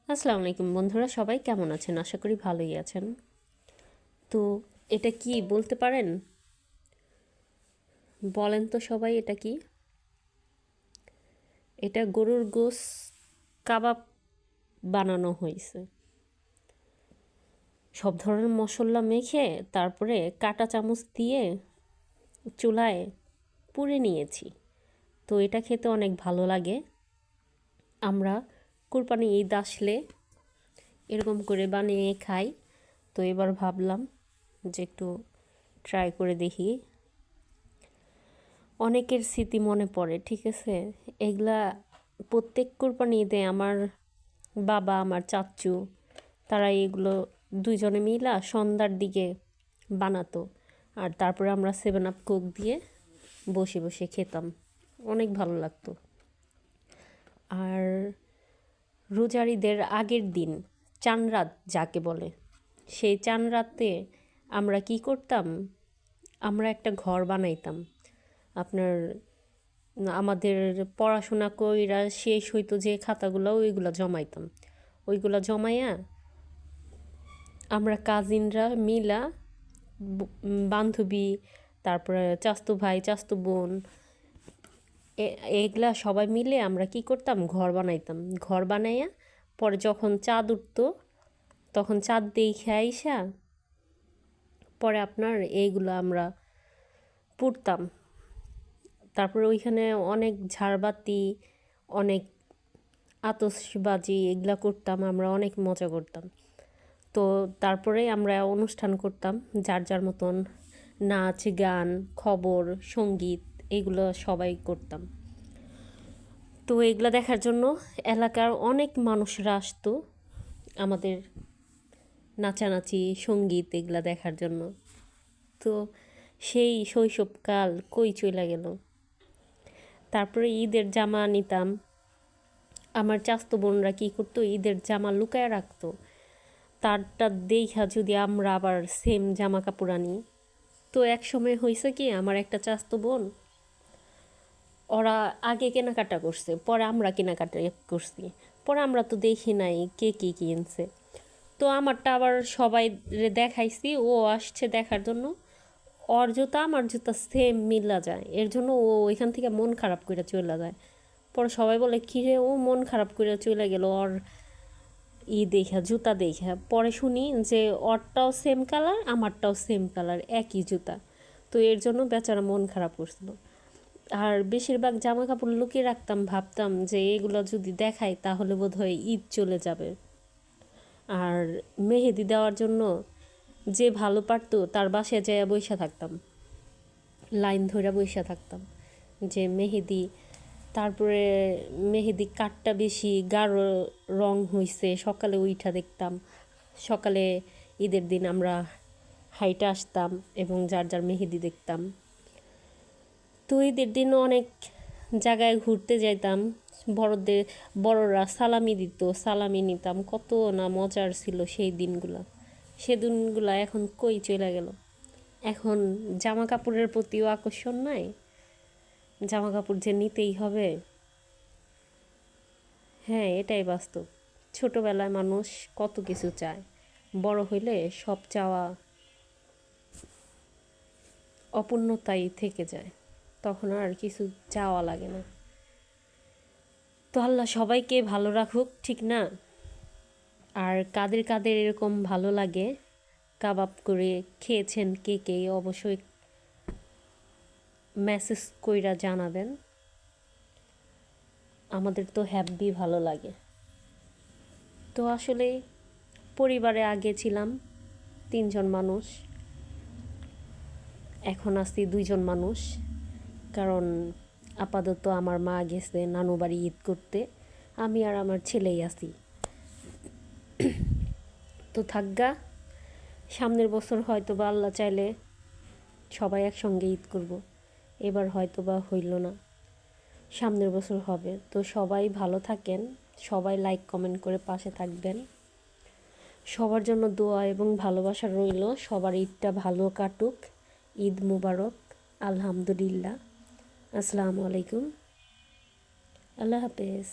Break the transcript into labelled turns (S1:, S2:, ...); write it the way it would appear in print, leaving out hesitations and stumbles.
S1: আসসালামু আলাইকুম বন্ধুরা, সবাই কেমন আছেন? আশা করি ভালোই আছেন। তো এটা কি বলতে পারেন? বলেন তো সবাই, এটা কি? এটা গরুর গোশ কাবাব বানানো হয়েছে। সব ধরনের মশলা মেখে তারপরে কাঁটা চামচ দিয়ে চুলায় পুড়ে নিয়েছি। তো এটা খেতে অনেক ভালো লাগে। আমরা কুরবানি ঈদ আসলে এরকম করে বানিয়ে খাই। তো এবার ভাবলাম যে একটু ট্রাই করে দেখি। অনেকের স্মৃতি মনে পড়ে, ঠিক আছে? এগুলা প্রত্যেক কোরবানি ঈদে আমার বাবা, আমার চাচ্চু, তারা এগুলো দুইজনে মিলা সন্ধ্যার দিকে বানাতো। আর তারপরে আমরা 7 আপ কোক দিয়ে বসে বসে খেতাম। অনেক ভালো লাগতো। আর রোজার ঈদের আগের দিন চান রাত যাকে বলে, সেই চান রাতে আমরা কি করতাম? আমরা একটা ঘর বানাইতাম। আপনার আমাদের পড়াশোনা কইরা শেষ হইতো যে খাতাগুলো, ওইগুলো জমাইতাম। ওইগুলো জমাইয়া আমরা কাজিনরা মিলা, বান্ধবী, তারপরে চাস্তু ভাই, চাস্তু বোন, এগুলা সবাই মিলে আমরা কি করতাম? ঘর বানাইতাম। ঘর বানাইয়া পরে যখন চাঁদ উঠতো তখন চাঁদ দেখে আইসা পরে আপনার এইগুলো আমরা পুড়তাম। তারপরে ওইখানে অনেক ঝাড়বাতি, অনেক আতশবাজি এগুলা করতাম, আমরা অনেক মজা করতাম। তো তারপরে আমরা অনুষ্ঠান করতাম, যার যার মতন নাচ, গান, খবর, সঙ্গীত এগুলো সবাই করতাম। তো এগুলা দেখার জন্য এলাকার অনেক মানুষরা আসতো আমাদের নাচানাচি, সঙ্গীত এগুলা দেখার জন্য। তো সেই শৈশবকাল কই চলে গেল। তারপরে ঈদের জামা নিতাম। আমার চাস্তো বোনরা কী করতো? ঈদের জামা লুকায় রাখতো। তারটা দেখা যদি আমরা আবার সেম জামা কাপড় আনি। তো এক সময় হয়েছে কি, আমার একটা চাস্তো বোন, ওরা আগে কেনাকাটা করছে, পরে আমরা কেনাকাটা করছি। পরে আমরা তো দেখি নাই কে কী কিনছে। তো আমারটা আবার সবাই দেখাইছি, ও আসছে দেখার জন্য। ওর জুতা আমার জুতা সেম মিলা যায়, এর জন্য ও ওইখান থেকে মন খারাপ করে চলে যায়। পরে সবাই বলে, কিরে ও মন খারাপ করে চলে গেল ওর দেখা, জুতা দেখা। পরে শুনি যে ওরটাও সেম কালার, আমারটাও সেম কালার, একই জুতা। তো এর জন্য বেচারা মন খারাপ করছিল। আর বেশিরভাগ জামা কাপড় লুকিয়ে রাখতাম, ভাবতাম যে এগুলো যদি দেখাই তাহলে বোধহয় ঈদ চলে যাবে। আর মেহেদি দেওয়ার জন্য যে ভালো পারতো তার বাসায় যেয়ে বইসা থাকতাম, লাইন ধরে বইসা থাকতাম যে মেহেদি। তারপরে মেহেদি কাঠটা বেশি গাঢ় রং হইছে, সকালে উইঠা দেখতাম। সকালে ঈদের দিন আমরা হাইটে আসতাম এবং যার যার মেহেদি দেখতাম। তো ঈদের দিনও অনেক জায়গায় ঘুরতে যাইতাম। বড়দের বড়রা সালামি দিত, সালামি নিতাম। কত না মজার ছিল সেই দিনগুলা। সে দিনগুলা এখন কই চলে গেল। এখন জামা কাপড়ের প্রতিও আকর্ষণ নাই, জামা কাপড় যে নিতেই হবে। হ্যাঁ, এটাই বাস্তব। ছোটবেলায় মানুষ কত কিছু চায়, বড় হইলে সব চাওয়া অপূর্ণতাই থেকে যায়, তখন আর কিছু চাওয়া লাগে না। তো আল্লাহ সবাইকে ভালো রাখুক, ঠিক না? আর কাদের কাদের এরকম ভালো লাগে কাবাব করে খেয়েছেন কে কে, অবশ্যই মেসেজ কইরা জানাবেন। আমাদের তো হ্যাপি ভালো লাগে। তো আসলে পরিবারে আগে ছিলাম 3জন মানুষ, এখন আছি 2জন মানুষ। কারণ আপাতত আমার মা গেছে নানু বাড়ি ঈদ করতে, আমি আর আমার ছেলেই আছি। তো থাকগা, সামনের বছর হয়তো বা আল্লাহ চাইলে সবাই একসঙ্গে ঈদ করব। এবার হয়তো বা হইল না, সামনের বছর হবে। তো সবাই ভালো থাকেন, সবাই লাইক কমেন্ট করে পাশে থাকবেন। সবার জন্য দোয়া এবং ভালোবাসা রইল। সবার ঈদটা ভালো কাটুক। ঈদ মুবারক। আলহামদুলিল্লাহ। আসসালামু আলাইকুম। আল্লাহ হাফেজ।